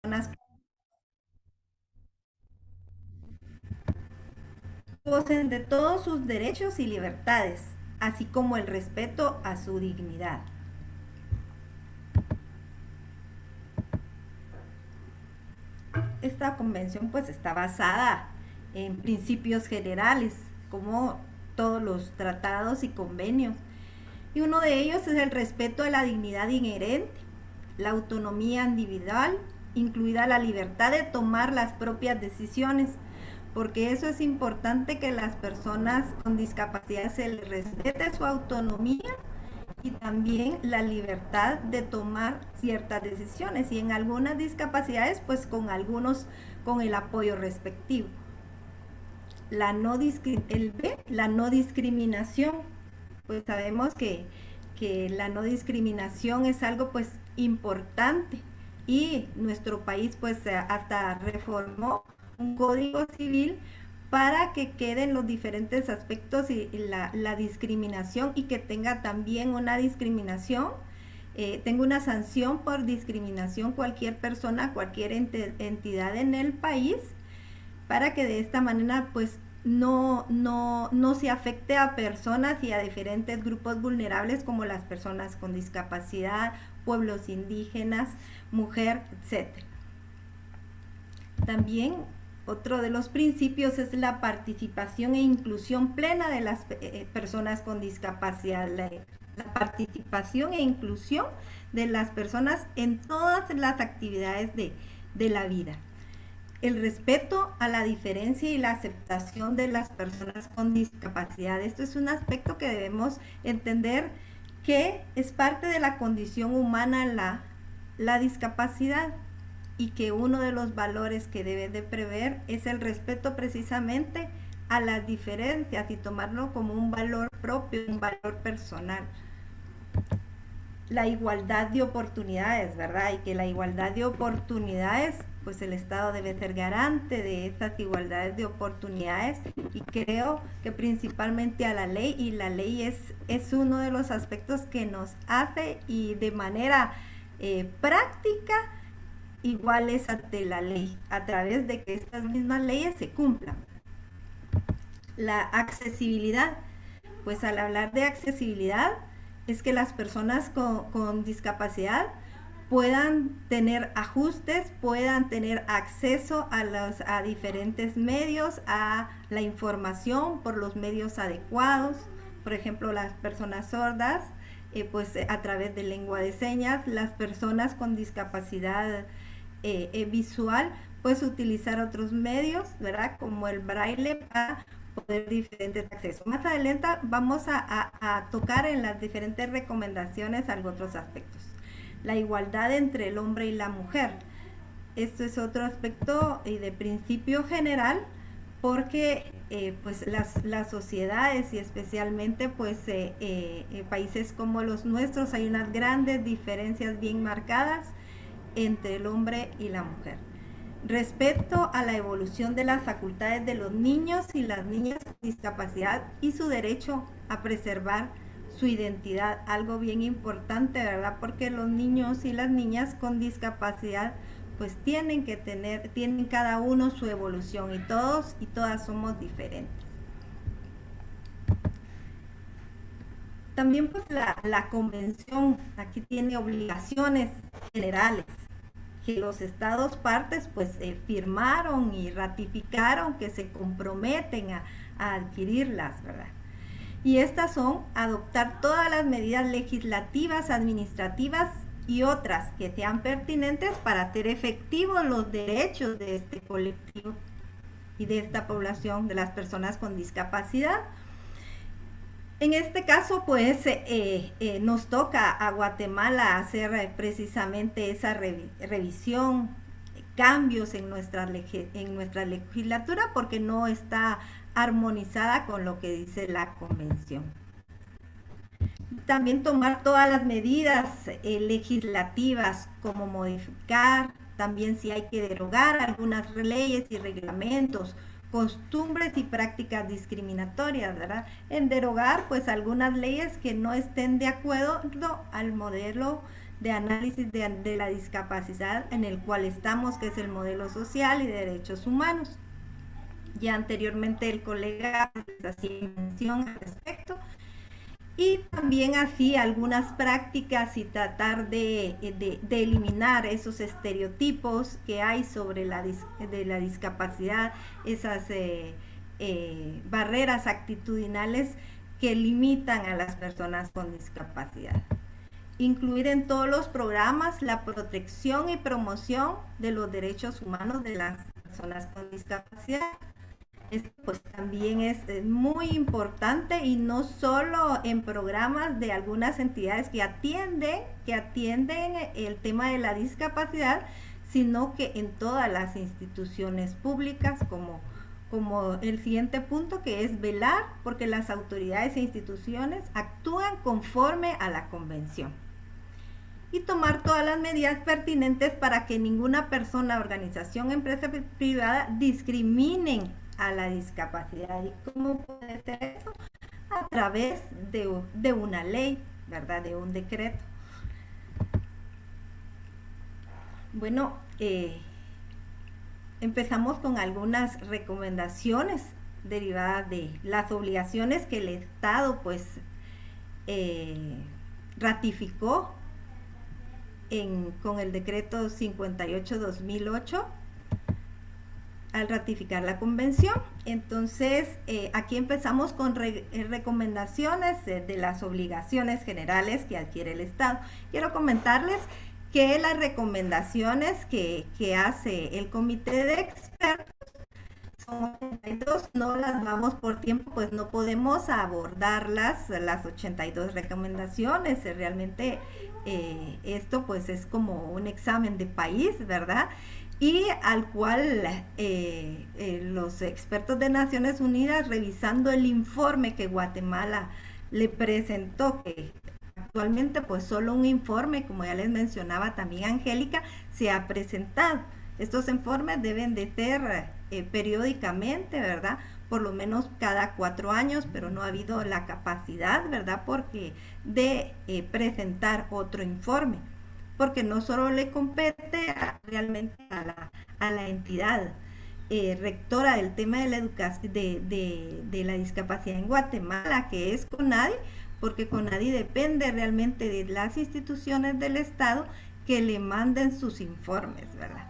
personas gocen de todos sus derechos y libertades, así como el respeto a su dignidad. Esta convención pues está basada en principios generales, como todos los tratados y convenios. Y uno de ellos es el respeto a la dignidad inherente, la autonomía individual, incluida la libertad de tomar las propias decisiones, porque eso es importante, que las personas con discapacidad se les respete su autonomía y también la libertad de tomar ciertas decisiones, y en algunas discapacidades pues con el apoyo respectivo. La no discriminación, pues sabemos que la no discriminación es algo pues importante, y nuestro país pues hasta reformó un código civil para que queden los diferentes aspectos y la discriminación, y que tenga también una discriminación, tenga una sanción por discriminación cualquier persona, cualquier entidad en el país, para que de esta manera pues no se afecte a personas y a diferentes grupos vulnerables, como las personas con discapacidad, pueblos indígenas, mujer, etcétera. También otro de los principios es la participación e inclusión plena de las personas con discapacidad. La participación e inclusión de las personas en todas las actividades de la vida. El respeto a la diferencia y la aceptación de las personas con discapacidad. Esto es un aspecto que debemos entender, que es parte de la condición humana la discapacidad, y que uno de los valores que debe de prever es el respeto precisamente a las diferencias, y tomarlo como un valor propio, un valor personal. La igualdad de oportunidades, ¿verdad? Y que la igualdad de oportunidades, pues el Estado debe ser garante de esas igualdades de oportunidades, y creo que principalmente a la ley, y la ley es uno de los aspectos que nos hace, y de manera práctica, iguales ante la ley, a través de que estas mismas leyes se cumplan. La accesibilidad, pues al hablar de accesibilidad, es que las personas con discapacidad puedan tener ajustes, puedan tener acceso a diferentes medios, a la información por los medios adecuados. Por ejemplo, las personas sordas, pues a través de lengua de señas, las personas con discapacidad visual, pues utilizar otros medios, ¿verdad? Como el braille, para poder diferentes accesos. Más adelante vamos a tocar en las diferentes recomendaciones algunos otros aspectos. La igualdad entre el hombre y la mujer. Esto es otro aspecto de principio general, porque pues las sociedades, y especialmente pues países como los nuestros, hay unas grandes diferencias bien marcadas entre el hombre y la mujer. Respecto a la evolución de las facultades de los niños y las niñas con discapacidad, y su derecho a preservar su identidad, algo bien importante, ¿verdad? Porque los niños y las niñas con discapacidad pues tienen cada uno su evolución, y todos y todas somos diferentes. También pues la convención aquí tiene obligaciones generales, que los estados partes pues firmaron y ratificaron, que se comprometen a adquirirlas, ¿verdad? Y estas son: adoptar todas las medidas legislativas, administrativas y otras que sean pertinentes para hacer efectivos los derechos de este colectivo y de esta población, de las personas con discapacidad. En este caso, pues nos toca a Guatemala hacer precisamente esa revisión, cambios en nuestra legislatura, porque no está armonizada con lo que dice la convención. También tomar todas las medidas legislativas, como modificar, también si hay que derogar algunas leyes y reglamentos, costumbres y prácticas discriminatorias, ¿verdad? En derogar pues algunas leyes que no estén de acuerdo al modelo de análisis de la discapacidad en el cual estamos, que es el modelo social y de derechos humanos. Ya anteriormente el colega hacía mención al respecto. Y también así algunas prácticas y tratar de eliminar esos estereotipos que hay sobre la discapacidad, esas barreras actitudinales que limitan a las personas con discapacidad. Incluir en todos los programas la protección y promoción de los derechos humanos de las personas con discapacidad. Esto pues también es muy importante, y no solo en programas de algunas entidades que atienden el tema de la discapacidad, sino que en todas las instituciones públicas, como el siguiente punto, que es velar porque las autoridades e instituciones actúan conforme a la convención, y tomar todas las medidas pertinentes para que ninguna persona, organización, empresa privada discriminen a la discapacidad. ¿Y cómo puede ser eso? A través de una ley, ¿verdad? De un decreto. Bueno, empezamos con algunas recomendaciones derivadas de las obligaciones que el Estado pues ratificó con el decreto 58/2008 al ratificar la convención. Entonces aquí empezamos con recomendaciones de las obligaciones generales que adquiere el Estado. Quiero comentarles que las recomendaciones que hace el comité de expertos son 82, no las vamos por tiempo, pues no podemos abordarlas, las 82 recomendaciones. Realmente esto pues es como un examen de país, ¿verdad? Y al cual los expertos de Naciones Unidas, revisando el informe que Guatemala le presentó, que actualmente pues solo un informe, como ya les mencionaba también Angélica, se ha presentado. Estos informes deben de ser periódicamente, ¿verdad? Por lo menos cada 4 años, pero no ha habido la capacidad, ¿verdad? Porque de presentar otro informe, porque no solo le compete realmente a la entidad rectora del tema de la educación, de la discapacidad en Guatemala, que es CONADI, porque CONADI depende realmente de las instituciones del Estado que le manden sus informes, ¿verdad?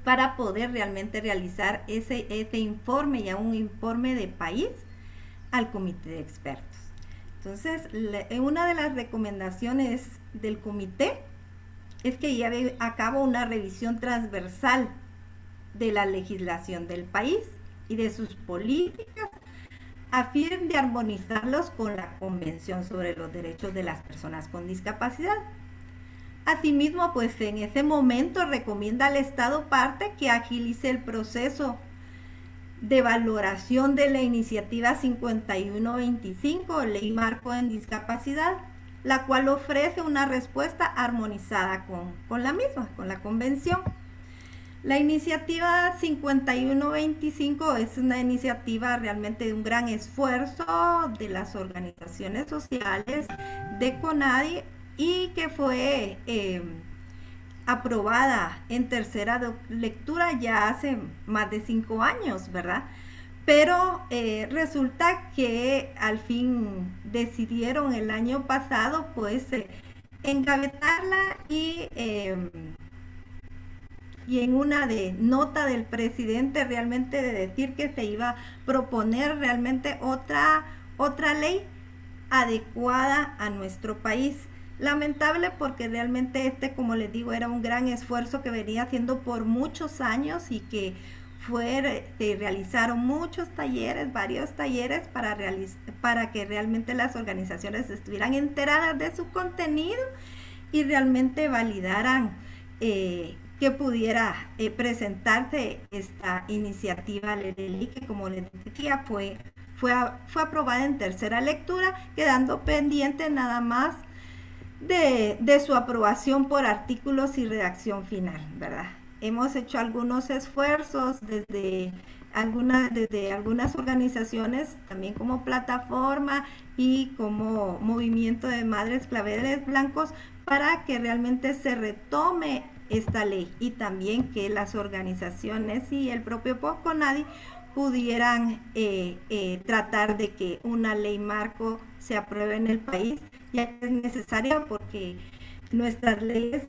Para poder realmente realizar ese informe, ya un informe de país, al comité de expertos. Entonces, una de las recomendaciones del comité es que lleve a cabo una revisión transversal de la legislación del país y de sus políticas, a fin de armonizarlos con la Convención sobre los Derechos de las Personas con Discapacidad. Asimismo, pues en ese momento recomienda al Estado parte que agilice el proceso de valoración de la iniciativa 5125, Ley Marco en Discapacidad, la cual ofrece una respuesta armonizada con la misma, con la Convención. La iniciativa 5125 es una iniciativa realmente de un gran esfuerzo de las organizaciones sociales de CONADI, y que fue aprobada en tercera lectura ya hace más de 5 años, ¿verdad? Pero resulta que al fin decidieron el año pasado pues engavetarla, y en una nota del presidente realmente de decir que se iba a proponer realmente otra ley adecuada a nuestro país. Lamentable, porque realmente como les digo, era un gran esfuerzo que venía haciendo por muchos años, y que se realizaron muchos talleres, varios talleres para que realmente las organizaciones estuvieran enteradas de su contenido y realmente validaran que pudiera presentarse esta iniciativa de ley, que como les decía fue aprobada en tercera lectura, quedando pendiente nada más de su aprobación por artículos y redacción final, ¿verdad? Hemos hecho algunos esfuerzos desde desde algunas organizaciones, también como plataforma y como movimiento de madres claveles blancos, para que realmente se retome esta ley, y también que las organizaciones y el propio POSCONADI pudieran tratar de que una ley marco se apruebe en el país, ya que es necesario, porque nuestras leyes,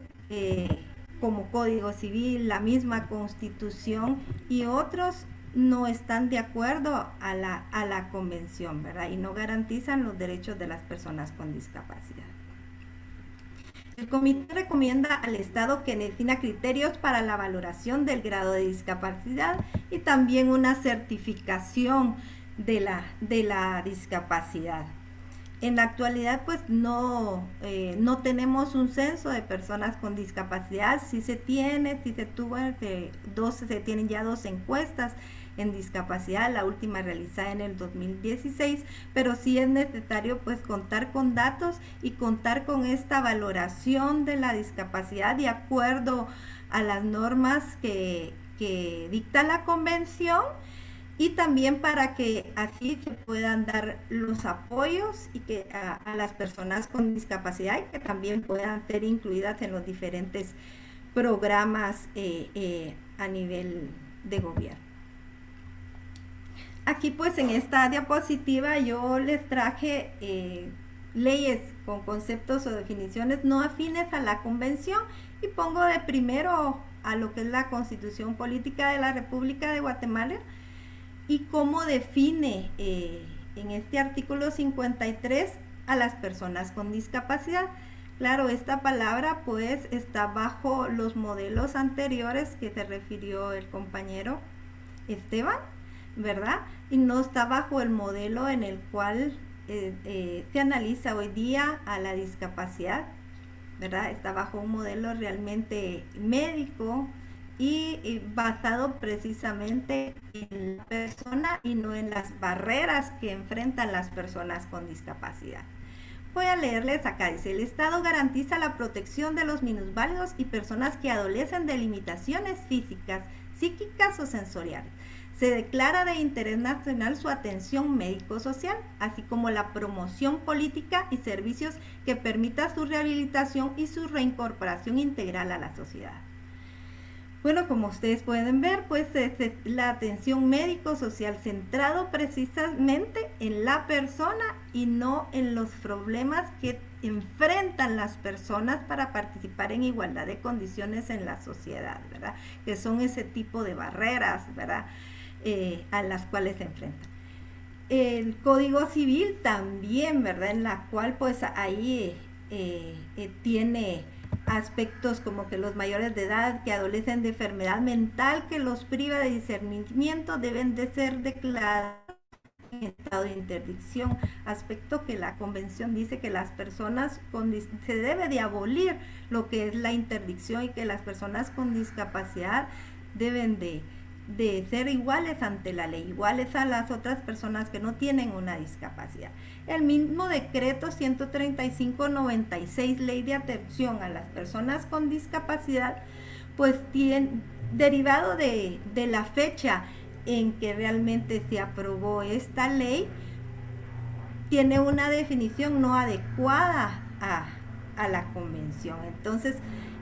como Código Civil, la misma Constitución y otros, no están de acuerdo a la convención, ¿verdad? Y no garantizan los derechos de las personas con discapacidad. El comité recomienda al Estado que defina criterios para la valoración del grado de discapacidad y también una certificación de la discapacidad. En la actualidad, pues no tenemos un censo de personas con discapacidad. Sí se tiene, sí se tuvo, se tienen ya 2 encuestas en discapacidad, la última realizada en el 2016, pero sí es necesario pues contar con datos y contar con esta valoración de la discapacidad de acuerdo a las normas que dicta la convención, y también para que así se puedan dar los apoyos y que a las personas con discapacidad, y que también puedan ser incluidas en los diferentes programas a nivel de gobierno. Aquí pues en esta diapositiva yo les traje leyes con conceptos o definiciones no afines a la convención, y pongo de primero a lo que es la Constitución Política de la República de Guatemala, y cómo define en este artículo 53 a las personas con discapacidad. Claro, esta palabra pues está bajo los modelos anteriores que se refirió el compañero Esteban, ¿verdad? Y no está bajo el modelo en el cual se analiza hoy día a la discapacidad, ¿verdad? Está bajo un modelo realmente médico y basado precisamente en la persona y no en las barreras que enfrentan las personas con discapacidad. Voy a leerles acá, dice: el Estado garantiza la protección de los minusválidos y personas que adolecen de limitaciones físicas, psíquicas o sensoriales. Se declara de interés nacional su atención médico-social, así como la promoción política y servicios que permita su rehabilitación y su reincorporación integral a la sociedad. Bueno, como ustedes pueden ver, pues la atención médico-social centrado precisamente en la persona y no en los problemas que enfrentan las personas para participar en igualdad de condiciones en la sociedad, ¿verdad? Que son ese tipo de barreras, ¿verdad? A las cuales se enfrentan. El Código Civil también, ¿verdad? En la cual pues ahí tiene aspectos como que los mayores de edad que adolecen de enfermedad mental que los priva de discernimiento deben de ser declarados en estado de interdicción, aspecto que la convención dice que las personas se debe de abolir lo que es la interdicción, y que las personas con discapacidad deben de ser iguales ante la ley, iguales a las otras personas que no tienen una discapacidad. El mismo decreto 135/96, ley de atención a las personas con discapacidad, pues derivado de la fecha en que realmente se aprobó esta ley, tiene una definición no adecuada a la convención. Entonces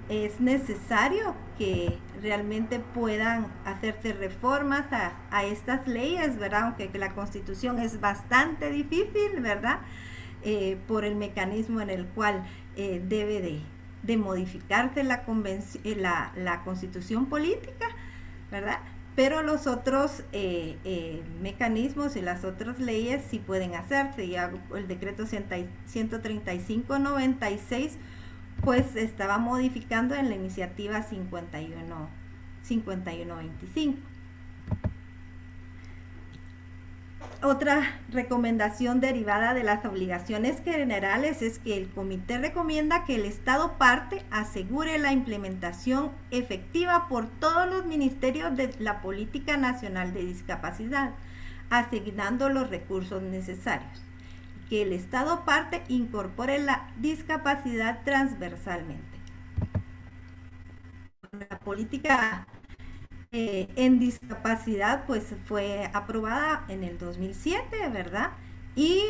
es necesario que realmente puedan hacerse reformas a estas leyes, ¿verdad? Aunque la Constitución es bastante difícil, ¿verdad? Por el mecanismo en el cual debe de modificarse la Constitución política, ¿verdad? Pero los otros mecanismos y las otras leyes sí pueden hacerse. Ya el decreto 135/96 pues estaba modificando en la iniciativa 5125. Otra recomendación derivada de las obligaciones generales es que el comité recomienda que el Estado parte asegure la implementación efectiva por todos los ministerios de la Política Nacional de Discapacidad, asignando los recursos necesarios. Que el Estado parte incorpore la discapacidad transversalmente. La política en discapacidad, pues fue aprobada en el 2007, ¿verdad? Y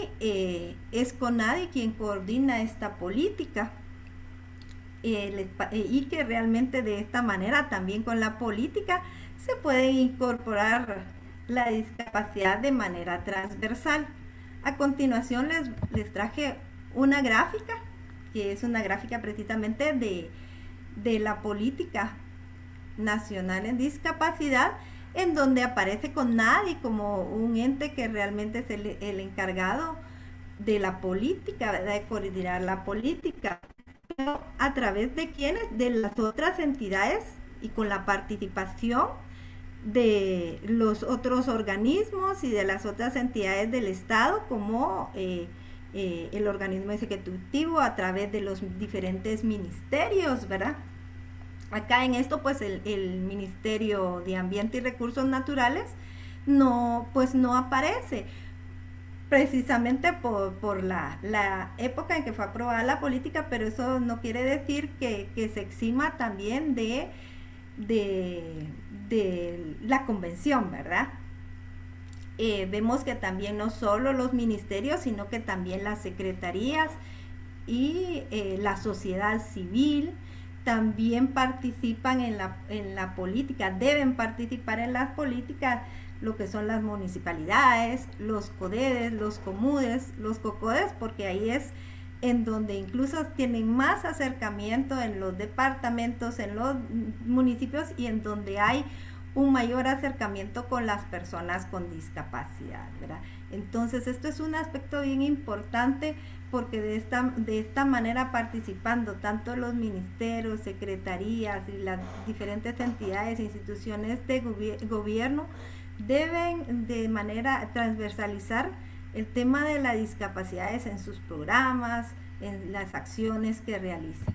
es CONADI quien coordina esta política. Y que realmente de esta manera también con la política se puede incorporar la discapacidad de manera transversal. A continuación les traje una gráfica, que es una gráfica precisamente de la política nacional en discapacidad, en donde aparece CONADI como un ente que realmente es el encargado de la política, ¿verdad? De coordinar la política. ¿A través de quiénes? De las otras entidades y con la participación de los otros organismos y de las otras entidades del Estado, como el organismo ejecutivo a través de los diferentes ministerios, ¿verdad? Acá en esto, pues el Ministerio de Ambiente y Recursos Naturales pues no aparece, precisamente por la época en que fue aprobada la política, pero eso no quiere decir que se exima también de la convención, ¿verdad? Vemos que también no solo los ministerios, sino que también las secretarías y la sociedad civil también participan en la política, deben participar en las políticas, lo que son las municipalidades, los CODEDES, los COMUDES, los COCODES, porque ahí es en donde incluso tienen más acercamiento en los departamentos, en los municipios y en donde hay un mayor acercamiento con las personas con discapacidad, ¿verdad? Entonces esto es un aspecto bien importante porque de esta manera participando tanto los ministerios, secretarías y las diferentes entidades e instituciones de gobierno deben de manera transversalizar el tema de las discapacidades en sus programas, en las acciones que realicen.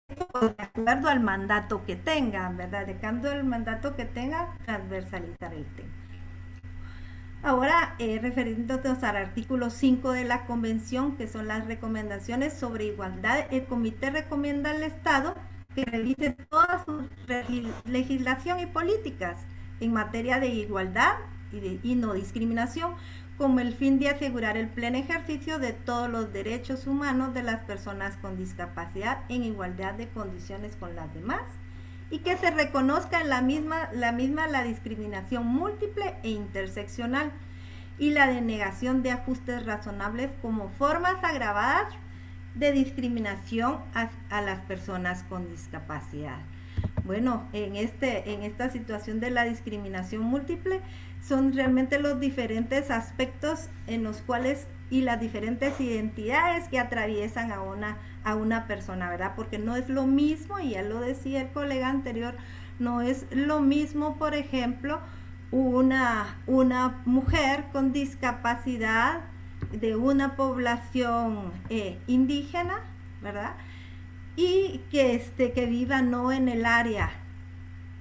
De acuerdo al mandato que tengan, ¿verdad? De acuerdo al mandato que tengan, transversalizar el tema. Ahora, refiriéndonos al artículo 5 de la Convención, que son las recomendaciones sobre igualdad, el Comité recomienda al Estado que revise toda su legislación y políticas en materia de igualdad y no discriminación, como el fin de asegurar el pleno ejercicio de todos los derechos humanos de las personas con discapacidad en igualdad de condiciones con las demás, y que se reconozca en la misma la discriminación múltiple e interseccional y la denegación de ajustes razonables como formas agravadas de discriminación a las personas con discapacidad. Bueno, en esta situación de la discriminación múltiple son realmente los diferentes aspectos en los cuales y las diferentes identidades que atraviesan a una persona, ¿verdad? Porque no es lo mismo, y ya lo decía el colega anterior, no es lo mismo, por ejemplo, una mujer con discapacidad de una población indígena, ¿verdad? Y que viva no en el área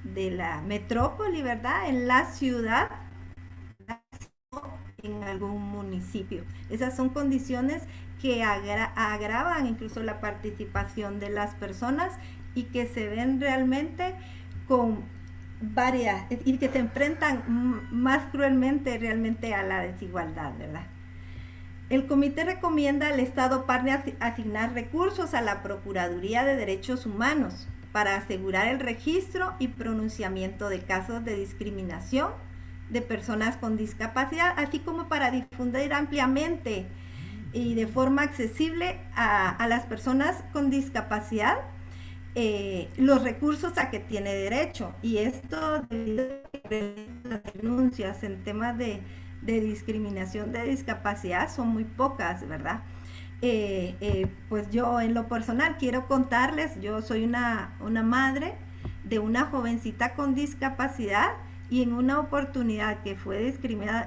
de la metrópoli, ¿verdad? En la ciudad, en algún municipio. Esas son condiciones que agravan incluso la participación de las personas y que se ven realmente con varias, y que se enfrentan más cruelmente realmente a la desigualdad, ¿verdad? El comité recomienda al Estado partner asignar recursos a la Procuraduría de Derechos Humanos para asegurar el registro y pronunciamiento de casos de discriminación de personas con discapacidad, así como para difundir ampliamente y de forma accesible a las personas con discapacidad los recursos a que tiene derecho. Y esto debido a las denuncias en temas de discriminación de discapacidad son muy pocas, ¿verdad? Pues yo en lo personal quiero contarles, yo soy una madre de una jovencita con discapacidad, y en una oportunidad que fue discriminada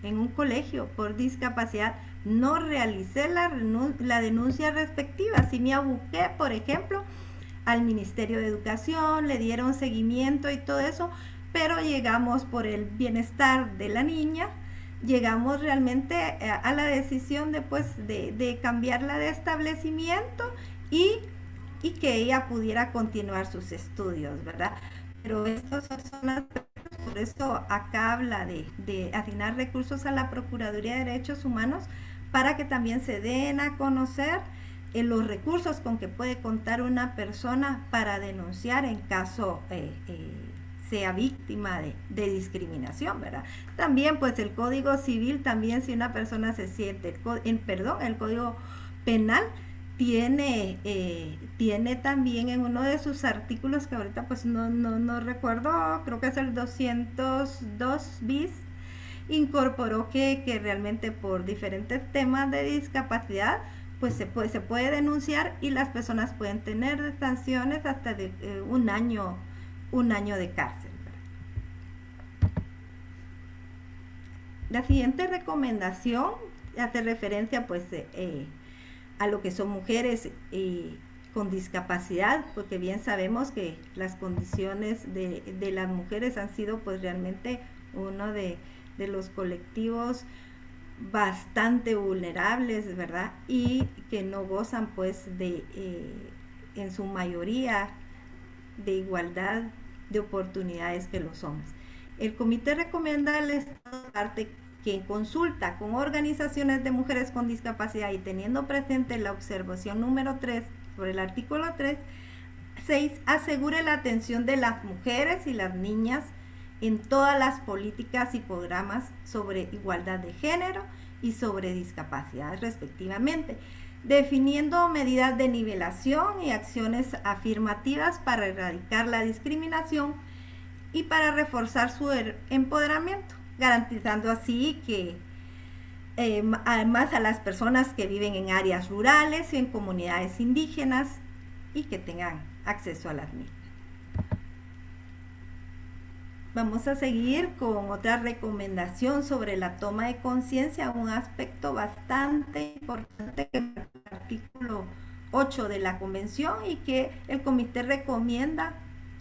en un colegio por discapacidad, no realicé la denuncia respectiva. Sí me aboqué, por ejemplo, al Ministerio de Educación, le dieron seguimiento y todo eso, pero llegamos por el bienestar de la niña, llegamos realmente a la decisión de cambiarla de establecimiento y y que ella pudiera continuar sus estudios, ¿verdad? Pero estos son las, por eso acá habla de asignar recursos a la Procuraduría de Derechos Humanos para que también se den a conocer los recursos con que puede contar una persona para denunciar en caso sea víctima de discriminación, ¿verdad? También pues el Código Civil, también si una persona se siente, el Código Penal tiene también en uno de sus artículos, que ahorita pues no recuerdo, creo que es el 202 bis, incorporó que realmente por diferentes temas de discapacidad pues se puede denunciar y las personas pueden tener sanciones hasta de un año de cárcel. La siguiente recomendación hace referencia pues a lo que son mujeres con discapacidad, porque bien sabemos que las condiciones de las mujeres han sido pues realmente uno de los colectivos bastante vulnerables, ¿verdad? Y que no gozan pues en su mayoría de igualdad de oportunidades que los hombres. El comité recomienda al Estado que en consulta con organizaciones de mujeres con discapacidad y teniendo presente la observación número 3 sobre el artículo 6, asegure la atención de las mujeres y las niñas en todas las políticas y programas sobre igualdad de género y sobre discapacidad respectivamente, definiendo medidas de nivelación y acciones afirmativas para erradicar la discriminación y para reforzar su empoderamiento, garantizando así que además a las personas que viven en áreas rurales y en comunidades indígenas y que tengan acceso a las mismas. Vamos a seguir con otra recomendación sobre la toma de conciencia, un aspecto bastante importante que es el artículo 8 de la Convención y que el comité recomienda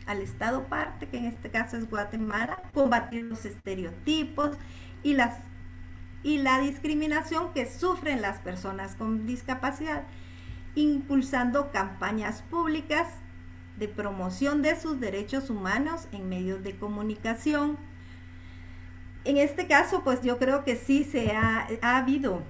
al Estado parte, que en este caso es Guatemala, combatir los estereotipos y la discriminación que sufren las personas con discapacidad, impulsando campañas públicas de promoción de sus derechos humanos en medios de comunicación. En este caso, pues yo creo que sí ha habido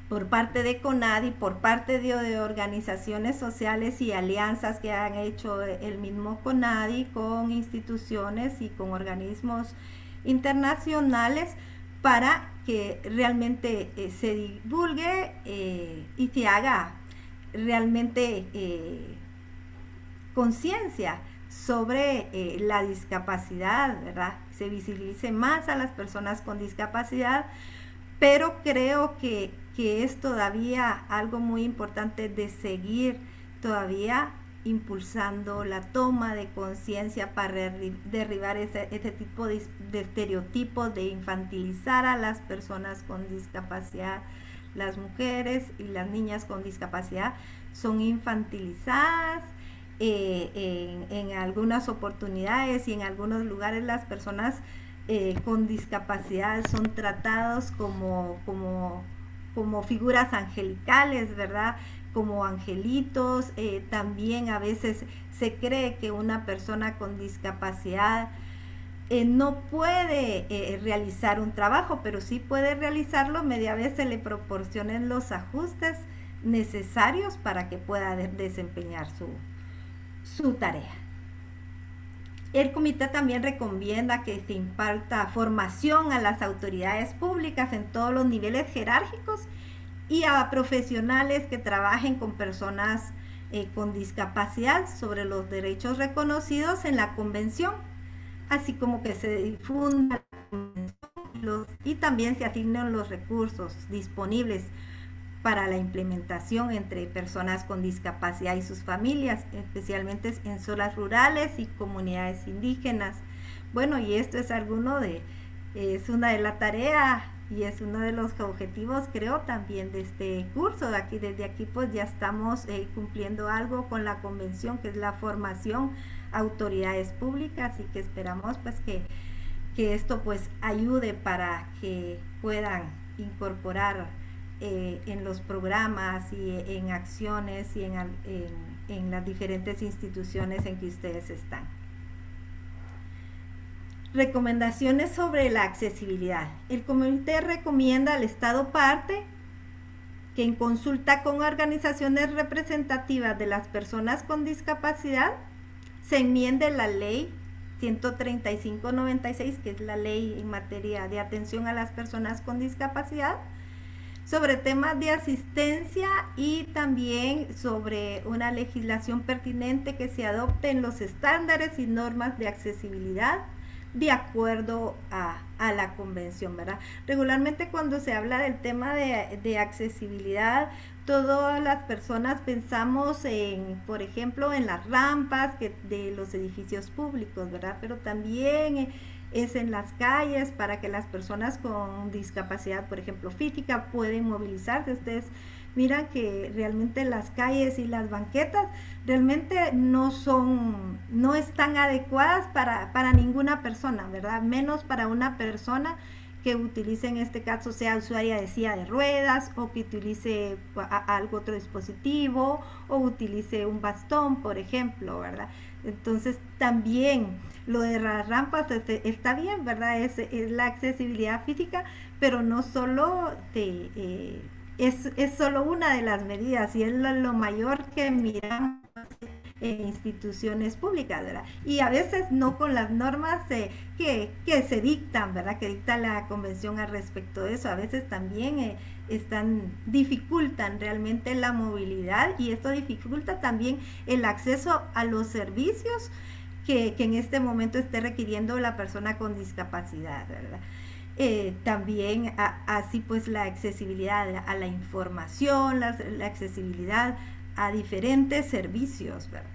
por parte de CONADI, por parte de organizaciones sociales y alianzas que han hecho el mismo CONADI con instituciones y con organismos internacionales para que realmente se divulgue y se haga realmente conciencia sobre la discapacidad, ¿verdad? Se visibilice más a las personas con discapacidad, pero creo que es todavía algo muy importante de seguir todavía impulsando la toma de conciencia para derribar ese tipo de estereotipos, de infantilizar a las personas con discapacidad. Las mujeres y las niñas con discapacidad son infantilizadas en algunas oportunidades y en algunos lugares las personas con discapacidad son tratados como figuras angelicales, ¿verdad? Como angelitos. También a veces se cree que una persona con discapacidad no puede realizar un trabajo, pero sí puede realizarlo media vez se le proporcionen los ajustes necesarios para que pueda desempeñar su tarea. El comité también recomienda que se imparta formación a las autoridades públicas en todos los niveles jerárquicos y a profesionales que trabajen con personas con discapacidad sobre los derechos reconocidos en la Convención, así como que se difunda y también se asignen los recursos disponibles para la implementación entre personas con discapacidad y sus familias, especialmente en zonas rurales y comunidades indígenas. Bueno, y esto es es una de las tareas y es uno de los objetivos, creo, también de este curso. Desde aquí pues ya estamos cumpliendo algo con la convención, que es la formación a autoridades públicas, y que esperamos pues que esto pues ayude para que puedan incorporar en los programas y en acciones y en las diferentes instituciones en que ustedes están. Recomendaciones sobre la accesibilidad. El comité recomienda al Estado parte que en consulta con organizaciones representativas de las personas con discapacidad se enmiende la ley 135/96, que es la ley en materia de atención a las personas con discapacidad, sobre temas de asistencia y también sobre una legislación pertinente que se adopte en los estándares y normas de accesibilidad de acuerdo a la convención, ¿verdad? Regularmente cuando se habla del tema de accesibilidad, todas las personas pensamos en, por ejemplo, en las rampas de los edificios públicos, ¿verdad? Pero también es en las calles para que las personas con discapacidad, por ejemplo, física, pueden movilizarse. Ustedes miran que realmente las calles y las banquetas realmente no están adecuadas para ninguna persona, ¿verdad? Menos para una persona que utilice, en este caso, sea usuaria de silla de ruedas o que utilice algo otro dispositivo o utilice un bastón, por ejemplo, ¿verdad? Entonces también lo de las rampas está bien, ¿verdad? Es la accesibilidad física, pero no solo es solo una de las medidas y es lo mayor que miramos en instituciones públicas, ¿verdad? Y a veces no con las normas que se dictan, ¿verdad? Que dicta la convención al respecto de eso. A veces también dificultan realmente la movilidad y esto dificulta también el acceso a los servicios que en este momento esté requiriendo la persona con discapacidad, ¿verdad? También así pues la accesibilidad a la información, la accesibilidad a diferentes servicios, ¿verdad?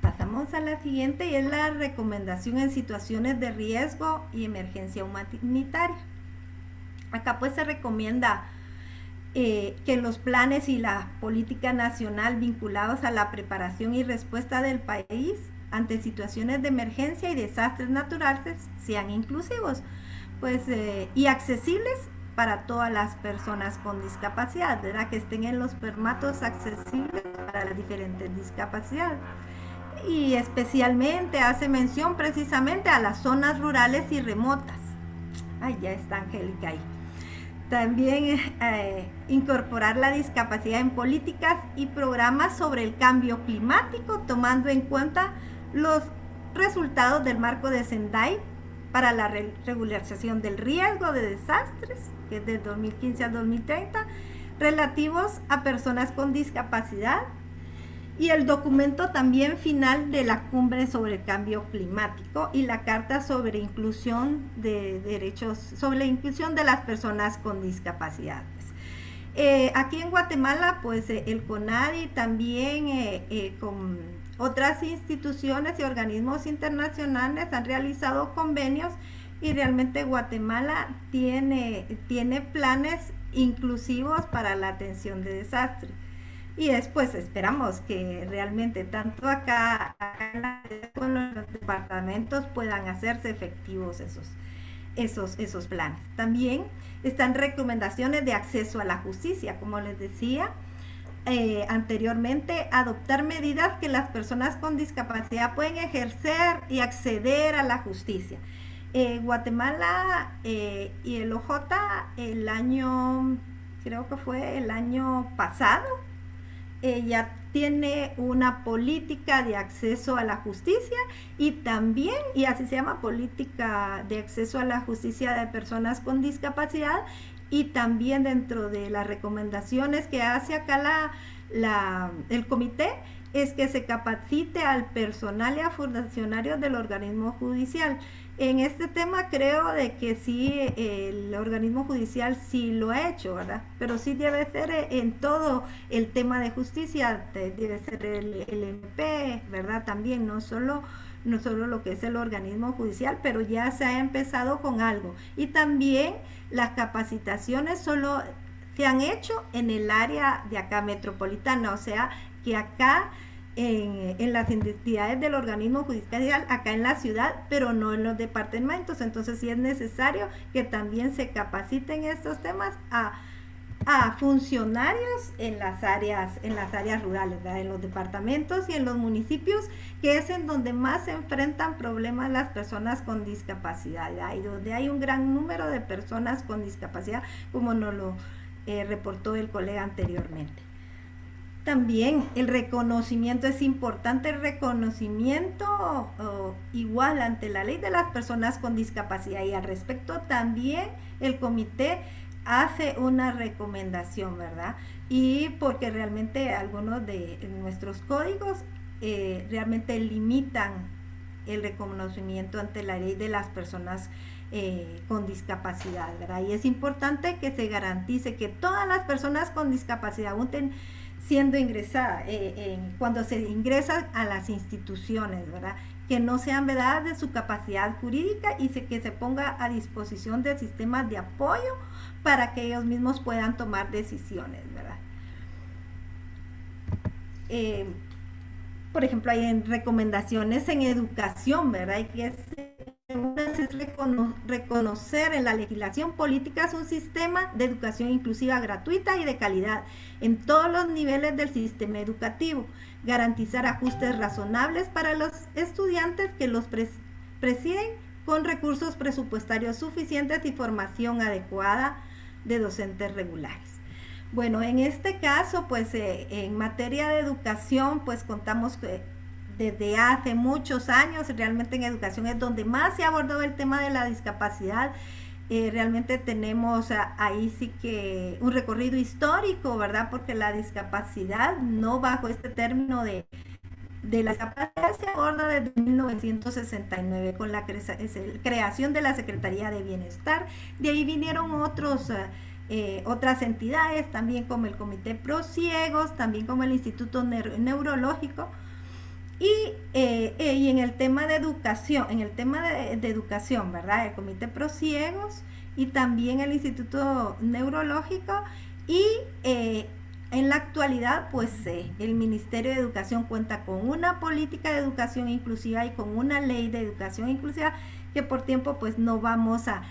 Pasamos a la siguiente y es la recomendación en situaciones de riesgo y emergencia humanitaria. Acá pues se recomienda que los planes y la política nacional vinculados a la preparación y respuesta del país ante situaciones de emergencia y desastres naturales sean inclusivos, pues, y accesibles para todas las personas con discapacidad, ¿verdad? Que estén en los formatos accesibles para las diferentes discapacidades. Y especialmente hace mención precisamente a las zonas rurales y remotas. Ay, ya está Angélica ahí. También incorporar la discapacidad en políticas y programas sobre el cambio climático, tomando en cuenta los resultados del marco de Sendai para la regularización del riesgo de desastres, que es del 2015 al 2030, relativos a personas con discapacidad, y el documento también final de la cumbre sobre el cambio climático y la carta sobre inclusión de derechos, sobre la inclusión de las personas con discapacidades. Aquí en Guatemala, pues el CONADI también con otras instituciones y organismos internacionales han realizado convenios y realmente Guatemala tiene planes inclusivos para la atención de desastres. Y después esperamos que realmente tanto acá con los departamentos puedan hacerse efectivos esos planes. También están recomendaciones de acceso a la justicia, como les decía anteriormente, adoptar medidas que las personas con discapacidad pueden ejercer y acceder a la justicia. Guatemala y el OJ creo que fue el año pasado, ya tiene una política de acceso a la justicia y también, y así se llama, política de acceso a la justicia de personas con discapacidad, y también dentro de las recomendaciones que hace acá el comité es que se capacite al personal y a funcionarios del organismo judicial. En este tema creo de que sí, el organismo judicial sí lo ha hecho, ¿verdad? Pero sí debe ser en todo el tema de justicia, debe ser el MP, ¿verdad? También, no solo lo que es el organismo judicial, pero ya se ha empezado con algo. Y también las capacitaciones solo se han hecho en el área de acá metropolitana, o sea, que acá en las entidades del organismo judicial acá en la ciudad, pero no en los departamentos. Entonces sí es necesario que también se capaciten estos temas a funcionarios en las áreas rurales, ¿verdad? En los departamentos y en los municipios, que es en donde más se enfrentan problemas las personas con discapacidad, ¿verdad? Y donde hay un gran número de personas con discapacidad, como nos lo reportó el colega anteriormente. También el reconocimiento es importante, el reconocimiento igual ante la ley de las personas con discapacidad, y al respecto también el comité hace una recomendación, ¿verdad? Y porque realmente algunos de nuestros códigos realmente limitan el reconocimiento ante la ley de las personas con discapacidad, ¿verdad? Y es importante que se garantice que todas las personas con discapacidad, siendo ingresada, cuando se ingresa a las instituciones, ¿verdad? Que no sean vedadas de su capacidad jurídica y que se ponga a disposición de sistemas de apoyo para que ellos mismos puedan tomar decisiones, ¿verdad? Por ejemplo, hay recomendaciones en educación, ¿verdad? Y que es reconocer en la legislación política un sistema de educación inclusiva gratuita y de calidad en todos los niveles del sistema educativo, garantizar ajustes razonables para los estudiantes que los presiden con recursos presupuestarios suficientes y formación adecuada de docentes regulares. Bueno, en este caso, pues en materia de educación, pues contamos desde hace muchos años, realmente en educación es donde más se ha abordado el tema de la discapacidad. Realmente tenemos ahí sí que un recorrido histórico, ¿verdad? Porque la discapacidad, no bajo este término de la discapacidad, se aborda desde 1969 con la creación de la Secretaría de Bienestar. De ahí vinieron otras entidades, también como el Comité Pro Ciegos, también como el Instituto Neurológico. Y en el tema de educación, ¿verdad? El Comité Pro Ciegos y también el Instituto Neurológico. Y en la actualidad, pues el Ministerio de Educación cuenta con una política de educación inclusiva y con una ley de educación inclusiva que por tiempo pues no vamos a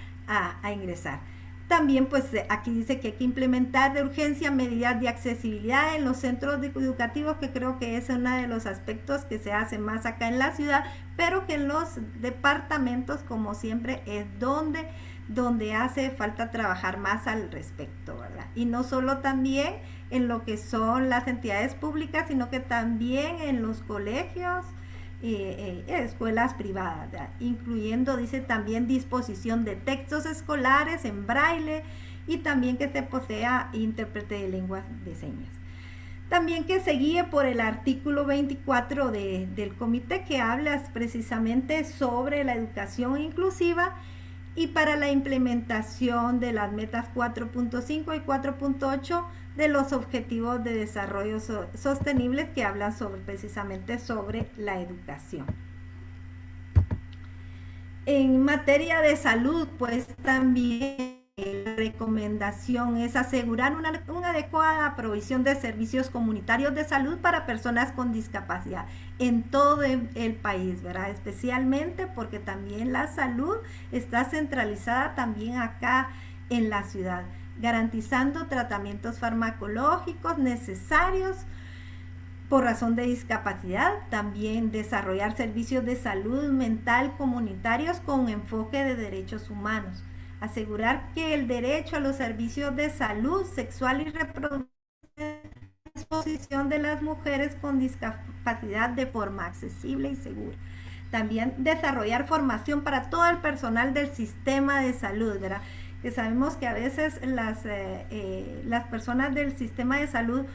ingresar. También pues aquí dice que hay que implementar de urgencia medidas de accesibilidad en los centros educativos, que creo que es uno de los aspectos que se hace más acá en la ciudad, pero que en los departamentos, como siempre, es donde hace falta trabajar más al respecto, ¿verdad? Y no solo también en lo que son las entidades públicas, sino que también en los colegios, escuelas privadas, ¿verdad? Incluyendo, dice, también disposición de textos escolares en braille y también que se posea intérprete de lenguas de señas. También que se guíe por el artículo 24 del comité, que habla precisamente sobre la educación inclusiva y para la implementación de las metas 4.5 y 4.8 de los objetivos de desarrollo sostenibles, que hablan precisamente sobre la educación. En materia de salud, pues también la recomendación es asegurar una adecuada provisión de servicios comunitarios de salud para personas con discapacidad en todo el país, ¿verdad? Especialmente porque también la salud está centralizada también acá en la ciudad, garantizando tratamientos farmacológicos necesarios por razón de discapacidad, también desarrollar servicios de salud mental comunitarios con enfoque de derechos humanos, asegurar que el derecho a los servicios de salud sexual y reproductiva a disposición de las mujeres con discapacidad de forma accesible y segura. También desarrollar formación para todo el personal del sistema de salud, ¿verdad? Que sabemos que a veces las personas del sistema de salud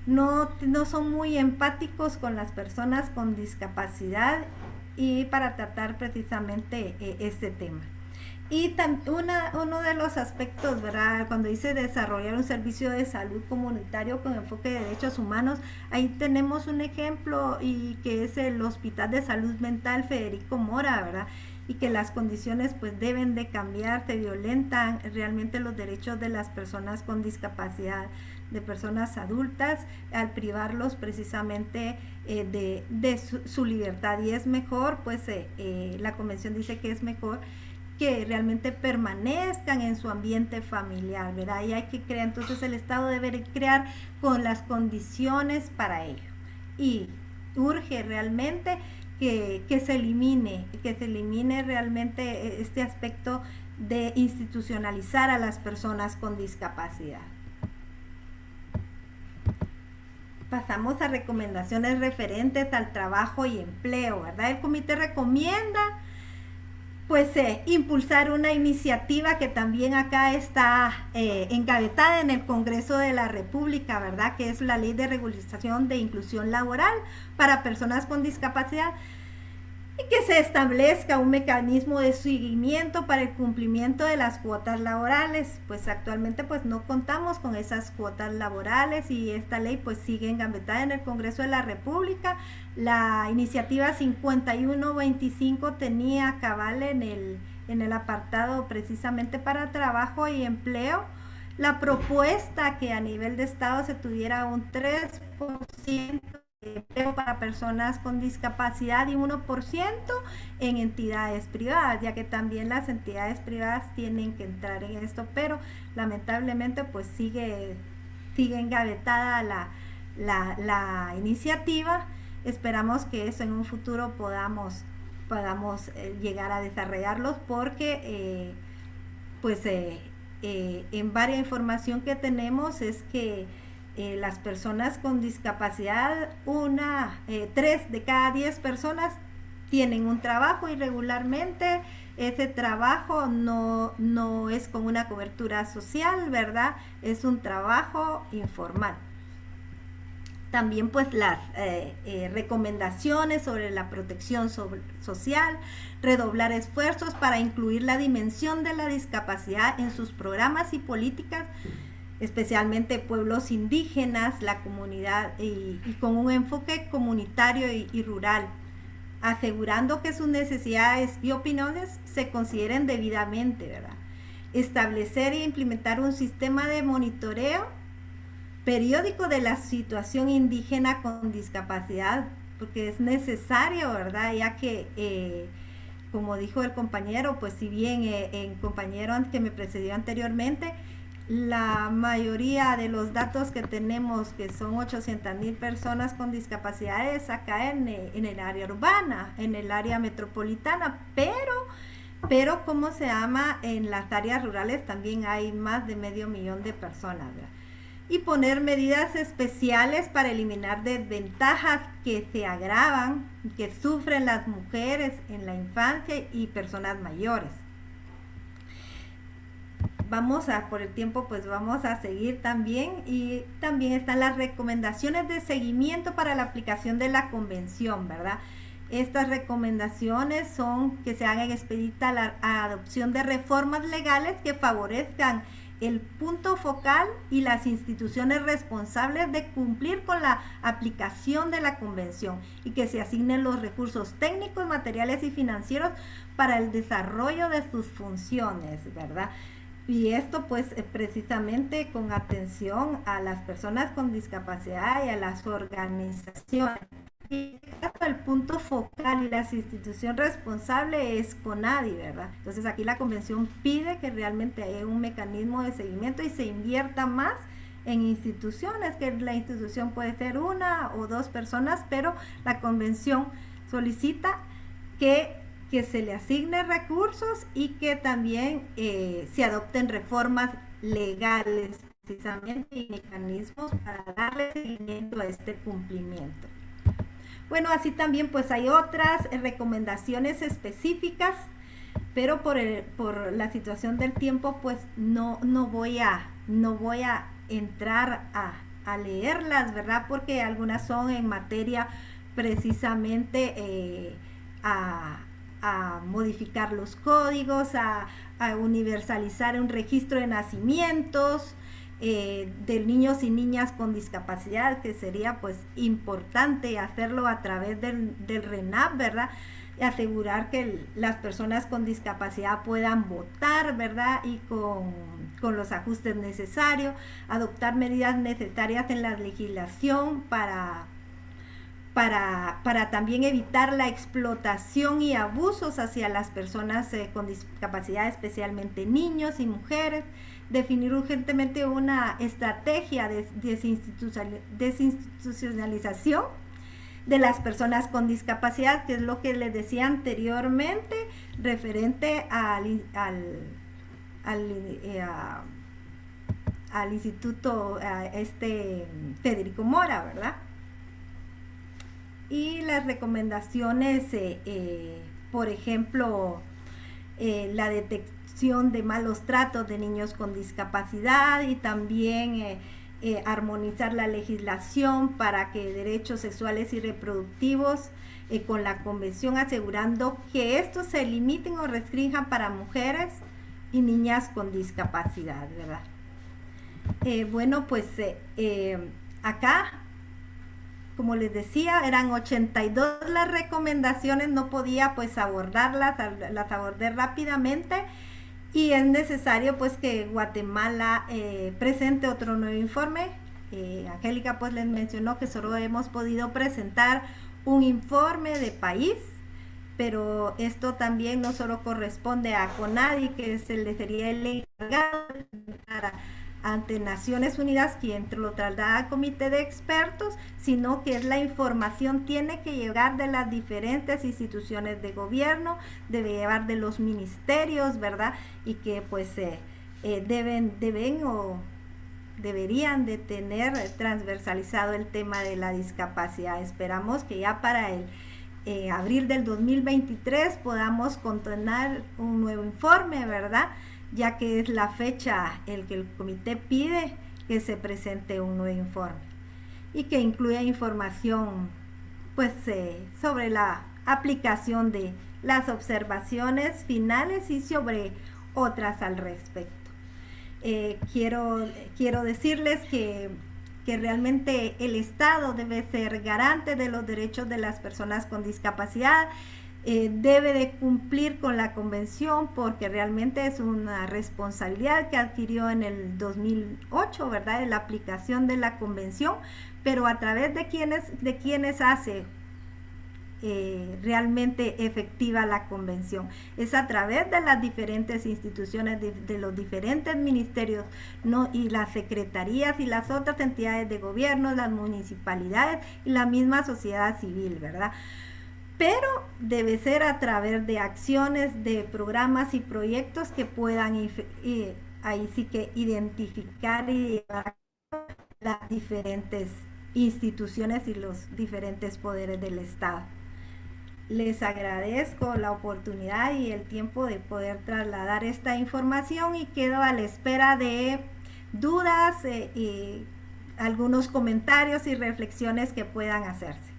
no son muy empáticos con las personas con discapacidad, y para tratar precisamente este tema. Y uno de los aspectos, ¿verdad? Cuando dice desarrollar un servicio de salud comunitario con enfoque de derechos humanos, ahí tenemos un ejemplo, y que es el Hospital de Salud Mental Federico Mora, ¿verdad? Y que las condiciones pues deben de cambiar, se violentan realmente los derechos de las personas con discapacidad, de personas adultas, al privarlos precisamente de su libertad. Y es mejor, pues la convención dice que es mejor que realmente permanezcan en su ambiente familiar, ¿verdad? Y hay que crear, entonces el Estado debe crear con las condiciones para ello. Y urge realmente que se elimine realmente este aspecto de institucionalizar a las personas con discapacidad. Pasamos a recomendaciones referentes al trabajo y empleo, ¿verdad? El comité recomienda pues impulsar una iniciativa que también acá está engavetada en el Congreso de la República, ¿verdad? Que es la Ley de Regularización de Inclusión Laboral para Personas con Discapacidad, y que se establezca un mecanismo de seguimiento para el cumplimiento de las cuotas laborales. Pues actualmente pues no contamos con esas cuotas laborales y esta ley pues sigue engavetada en el Congreso de la República. La iniciativa 5125 tenía cabal en el apartado precisamente para trabajo y empleo la propuesta que a nivel de estado se tuviera un 3% empleo para personas con discapacidad y 1% en entidades privadas, ya que también las entidades privadas tienen que entrar en esto, pero lamentablemente pues sigue engavetada la iniciativa. Esperamos que eso en un futuro podamos llegar a desarrollarlos, porque en varias información que tenemos es que las personas con discapacidad, 3 de cada 10 personas tienen un trabajo, y regularmente ese trabajo no es con una cobertura social, ¿verdad? Es un trabajo informal. También pues las recomendaciones sobre la protección social, redoblar esfuerzos para incluir la dimensión de la discapacidad en sus programas y políticas, especialmente pueblos indígenas, la comunidad, y con un enfoque comunitario y rural, asegurando que sus necesidades y opiniones se consideren debidamente, ¿verdad? Establecer e implementar un sistema de monitoreo periódico de la situación indígena con discapacidad, porque es necesario, ¿verdad? Ya que como dijo el compañero, pues si bien el compañero que me precedió anteriormente, la mayoría de los datos que tenemos, que son 800,000 personas con discapacidades acá en el área urbana, en el área metropolitana, pero ¿cómo se llama? En las áreas rurales también hay más de 500,000 de personas, ¿verdad? Y poner medidas especiales para eliminar desventajas que se agravan, que sufren las mujeres en la infancia y personas mayores. Por el tiempo pues vamos a seguir también, y también están las recomendaciones de seguimiento para la aplicación de la convención, ¿verdad? Estas recomendaciones son que se hagan expedita la adopción de reformas legales que favorezcan el punto focal y las instituciones responsables de cumplir con la aplicación de la convención, y que se asignen los recursos técnicos, materiales y financieros para el desarrollo de sus funciones, ¿verdad? Y esto pues precisamente con atención a las personas con discapacidad y a las organizaciones. Y el punto focal y las instituciones responsables es CONADI, ¿verdad? Entonces aquí la convención pide que realmente haya un mecanismo de seguimiento y se invierta más en instituciones, que la institución puede ser 1 o 2 personas, pero la convención solicita que se le asigne recursos y que también se adopten reformas legales precisamente y mecanismos para darle seguimiento a este cumplimiento. Bueno, así también pues hay otras recomendaciones específicas, pero por la situación del tiempo pues no voy a entrar a leerlas, ¿verdad? Porque algunas son en materia precisamente a modificar los códigos, a universalizar un registro de nacimientos de niños y niñas con discapacidad, que sería pues importante hacerlo a través del RENAP, ¿verdad? Y asegurar que las personas con discapacidad puedan votar, ¿verdad? Y con los ajustes necesarios, adoptar medidas necesarias en la legislación para también evitar la explotación y abusos hacia las personas con discapacidad, especialmente niños y mujeres. Definir urgentemente una estrategia de desinstitucionalización de las personas con discapacidad, que es lo que les decía anteriormente, referente al Instituto Federico Mora, ¿verdad? Y las recomendaciones, por ejemplo, la detección de malos tratos de niños con discapacidad, y también armonizar la legislación para que derechos sexuales y reproductivos con la convención, asegurando que estos se limiten o restrinjan para mujeres y niñas con discapacidad, ¿verdad? Bueno, pues acá, como les decía, eran 82 las recomendaciones, no podía pues abordarlas, las abordé rápidamente, y es necesario pues que Guatemala presente otro nuevo informe. Angélica pues les mencionó que solo hemos podido presentar un informe de país, pero esto también no solo corresponde a CONADI, que sería el encargado ante Naciones Unidas, quien lo traslada al comité de expertos, sino que la información tiene que llegar de las diferentes instituciones de gobierno, debe llevar de los ministerios, ¿verdad? Y que pues deberían de tener transversalizado el tema de la discapacidad. Esperamos que ya para el abril del 2023 podamos contener un nuevo informe, ¿verdad? Ya que es la fecha el que el comité pide que se presente un nuevo informe y que incluya información pues sobre la aplicación de las observaciones finales y sobre otras al respecto. Quiero decirles que realmente el Estado debe ser garante de los derechos de las personas con discapacidad, debe de cumplir con la convención, porque realmente es una responsabilidad que adquirió en el 2008, ¿verdad?, de la aplicación de la convención, pero a través de quienes hace realmente efectiva la convención. Es a través de las diferentes instituciones, de los diferentes ministerios, ¿no?, y las secretarías y las otras entidades de gobierno, las municipalidades y la misma sociedad civil, ¿verdad? Pero debe ser a través de acciones, de programas y proyectos que puedan ahí sí que identificar y llevar las diferentes instituciones y los diferentes poderes del Estado. Les agradezco la oportunidad y el tiempo de poder trasladar esta información, y quedo a la espera de dudas y algunos comentarios y reflexiones que puedan hacerse.